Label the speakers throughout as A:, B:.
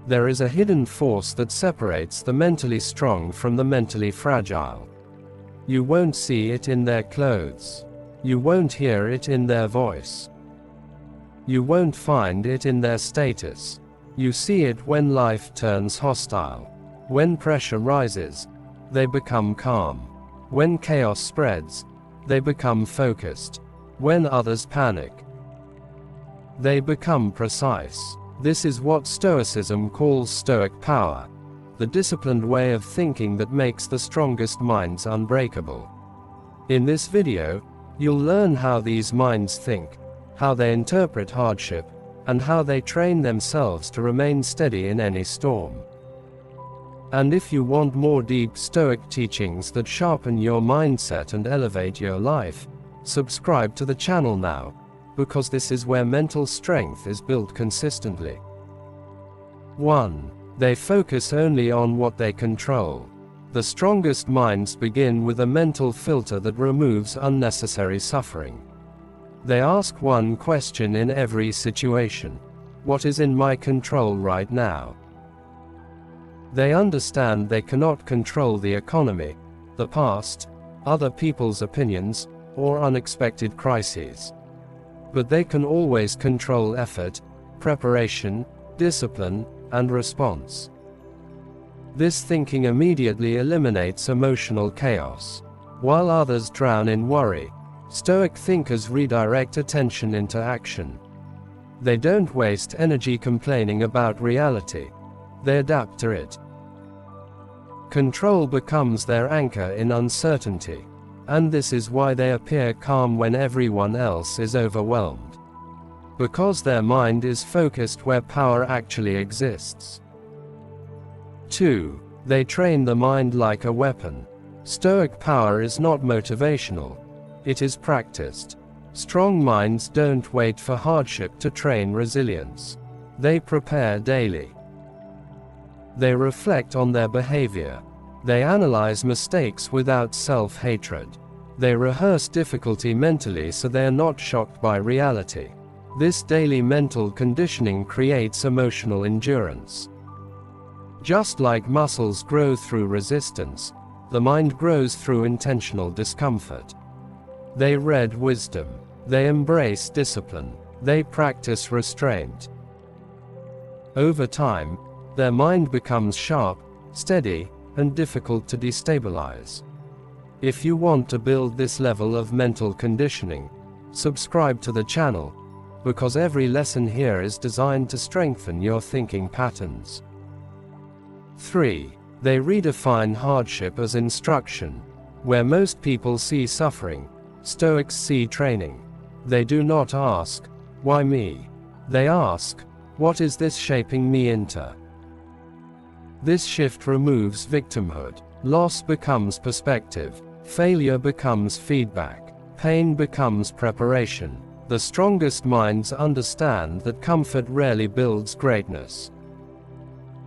A: There is a hidden force that separates the mentally strong from the mentally fragile. You won't see it in their clothes. You won't hear it in their voice. You won't find it in their status. You see it when life turns hostile. When pressure rises, they become calm. When chaos spreads, they become focused. When others panic, they become precise. This is what Stoicism calls Stoic Power, the disciplined way of thinking that makes the strongest minds unbreakable. In this video, you'll learn how these minds think, how they interpret hardship, and how they train themselves to remain steady in any storm. And if you want more deep Stoic teachings that sharpen your mindset and elevate your life, subscribe to the channel now, because this is where mental strength is built consistently. 1. They focus only on what they control. The strongest minds begin with a mental filter that removes unnecessary suffering. They ask one question in every situation: what is in my control right now? They understand they cannot control the economy, the past, other people's opinions, or unexpected crises. But they can always control effort, preparation, discipline, and response. This thinking immediately eliminates emotional chaos. While others drown in worry, Stoic thinkers redirect attention into action. They don't waste energy complaining about reality. They adapt to it. Control becomes their anchor in uncertainty. And this is why they appear calm when everyone else is overwhelmed. Because their mind is focused where power actually exists. 2. They train the mind like a weapon. Stoic power is not motivational. It is practiced. Strong minds don't wait for hardship to train resilience. They prepare daily. They reflect on their behavior. They analyze mistakes without self-hatred. They rehearse difficulty mentally so they are not shocked by reality. This daily mental conditioning creates emotional endurance. Just like muscles grow through resistance, the mind grows through intentional discomfort. They read wisdom. They embrace discipline. They practice restraint. Over time, their mind becomes sharp, steady, and difficult to destabilize. If you want to build this level of mental conditioning, subscribe to the channel, because every lesson here is designed to strengthen your thinking patterns. 3. They redefine hardship as instruction. Where most people see suffering, Stoics see training. They do not ask, "Why me?" They ask, "What is this shaping me into?" This shift removes victimhood. Loss becomes perspective. Failure becomes feedback. Pain becomes preparation. The strongest minds understand that comfort rarely builds greatness.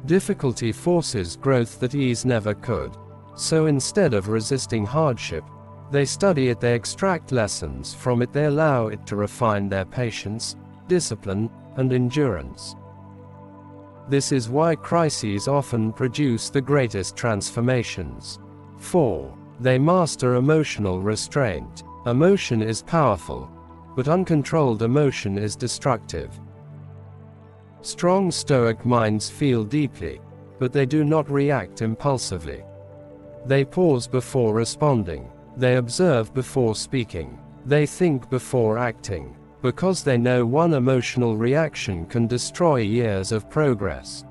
A: Difficulty forces growth that ease never could. So instead of resisting hardship, they study it, they extract lessons from it, they allow it to refine their patience, discipline, and endurance. This is why crises often produce the greatest transformations. 4. They master emotional restraint. Emotion is powerful, but uncontrolled emotion is destructive. Strong Stoic minds feel deeply, but they do not react impulsively. They pause before responding. They observe before speaking. They think before acting, because they know one emotional reaction can destroy years of progress.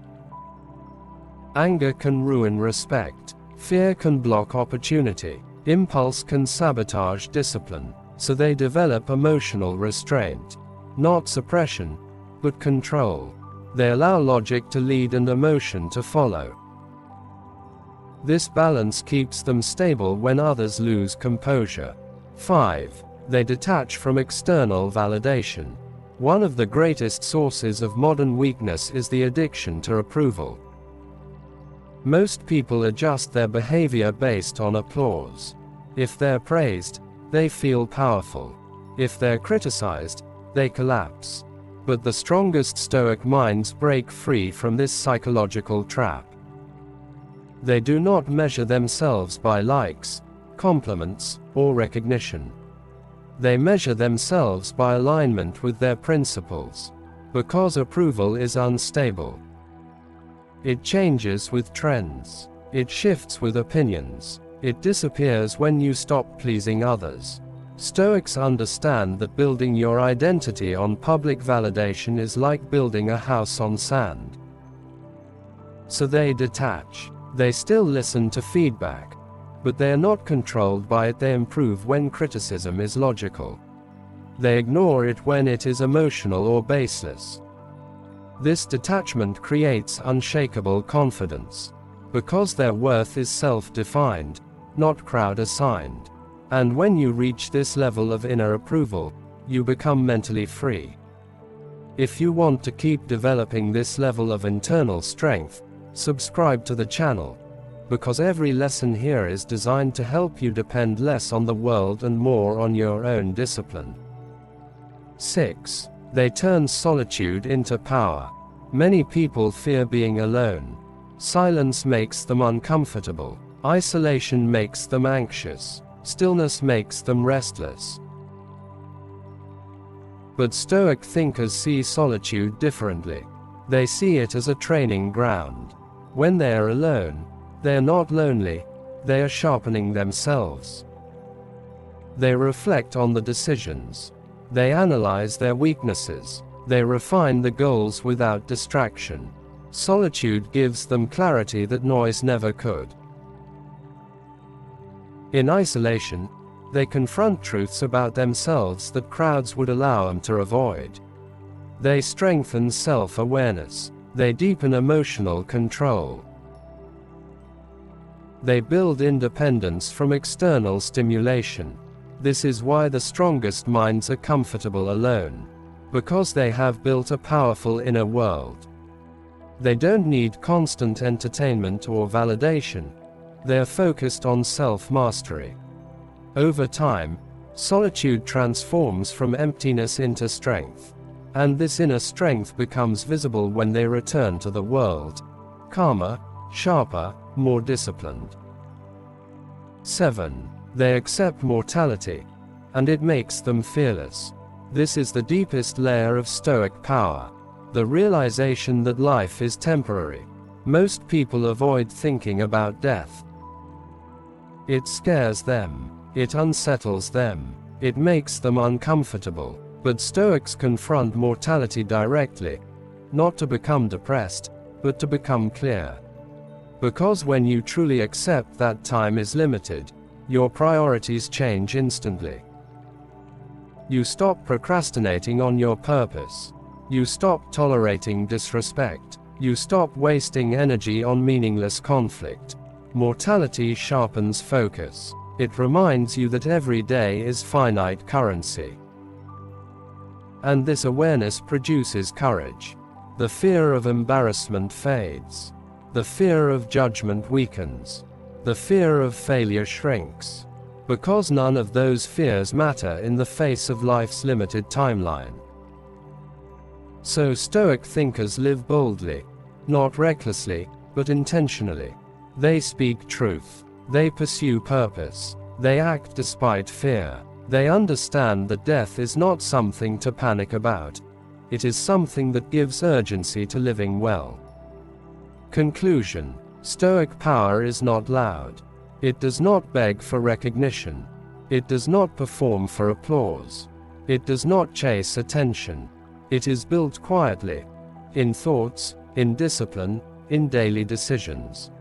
A: Anger can ruin respect. Fear can block opportunity. Impulse can sabotage discipline. So they develop emotional restraint. Not suppression, but control. They allow logic to lead and emotion to follow. This balance keeps them stable when others lose composure. 5. They detach from external validation. One of the greatest sources of modern weakness is the addiction to approval. Most people adjust their behavior based on applause. If they're praised, they feel powerful. If they're criticized, they collapse. But the strongest Stoic minds break free from this psychological trap. They do not measure themselves by likes, compliments, or recognition. They measure themselves by alignment with their principles, because approval is unstable. It changes with trends. It shifts with opinions. It disappears when you stop pleasing others. Stoics understand that building your identity on public validation is like building a house on sand. So they detach. They still listen to feedback, but they are not controlled by it. They improve when criticism is logical. They ignore it when it is emotional or baseless. This detachment creates unshakable confidence, because their worth is self-defined, not crowd-assigned. And when you reach this level of inner approval, you become mentally free. If you want to keep developing this level of internal strength, subscribe to the channel, because every lesson here is designed to help you depend less on the world and more on your own discipline. 6. They turn solitude into power. Many people fear being alone. Silence makes them uncomfortable. Isolation makes them anxious. Stillness makes them restless. But Stoic thinkers see solitude differently. They see it as a training ground. When they are alone, they are not lonely, they are sharpening themselves. They reflect on the decisions. They analyze their weaknesses. They refine the goals without distraction. Solitude gives them clarity that noise never could. In isolation, they confront truths about themselves that crowds would allow them to avoid. They strengthen self-awareness. They deepen emotional control. They build independence from external stimulation. This is why the strongest minds are comfortable alone, because they have built a powerful inner world. They don't need constant entertainment or validation. They are focused on self-mastery. Over time, solitude transforms from emptiness into strength. And this inner strength becomes visible when they return to the world, calmer, sharper, more disciplined. 7. They accept mortality, and it makes them fearless. This is the deepest layer of Stoic power, the realization that life is temporary. Most people avoid thinking about death. It scares them. It unsettles them. It makes them uncomfortable. But Stoics confront mortality directly, not to become depressed, but to become clear. Because when you truly accept that time is limited, your priorities change instantly. You stop procrastinating on your purpose. You stop tolerating disrespect. You stop wasting energy on meaningless conflict. Mortality sharpens focus. It reminds you that every day is finite currency. And this awareness produces courage. The fear of embarrassment fades. The fear of judgment weakens. The fear of failure shrinks. Because none of those fears matter in the face of life's limited timeline. So Stoic thinkers live boldly, not recklessly, but intentionally. They speak truth. They pursue purpose. They act despite fear. They understand that death is not something to panic about. It is something that gives urgency to living well. Conclusion. Stoic power is not loud. It does not beg for recognition. It does not perform for applause. It does not chase attention. It is built quietly, in thoughts, in discipline, in daily decisions.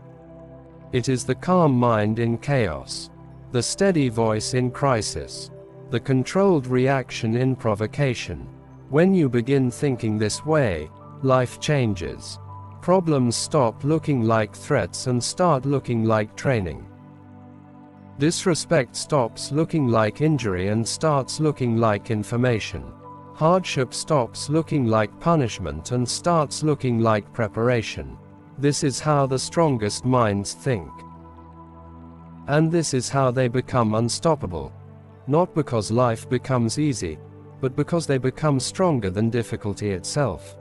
A: It is the calm mind in chaos, the steady voice in crisis, the controlled reaction in provocation. When you begin thinking this way, life changes. Problems stop looking like threats and start looking like training. Disrespect stops looking like injury and starts looking like information. Hardship stops looking like punishment and starts looking like preparation. This is how the strongest minds think. And this is how they become unstoppable. Not because life becomes easy, but because they become stronger than difficulty itself.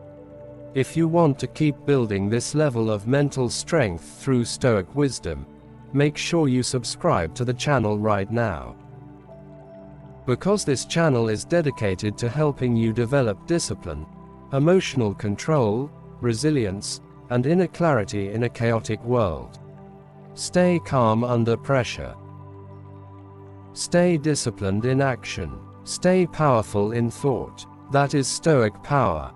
A: If you want to keep building this level of mental strength through Stoic wisdom, make sure you subscribe to the channel right now. Because this channel is dedicated to helping you develop discipline, emotional control, resilience, and inner clarity in a chaotic world. Stay calm under pressure. Stay disciplined in action. Stay powerful in thought. That is Stoic power.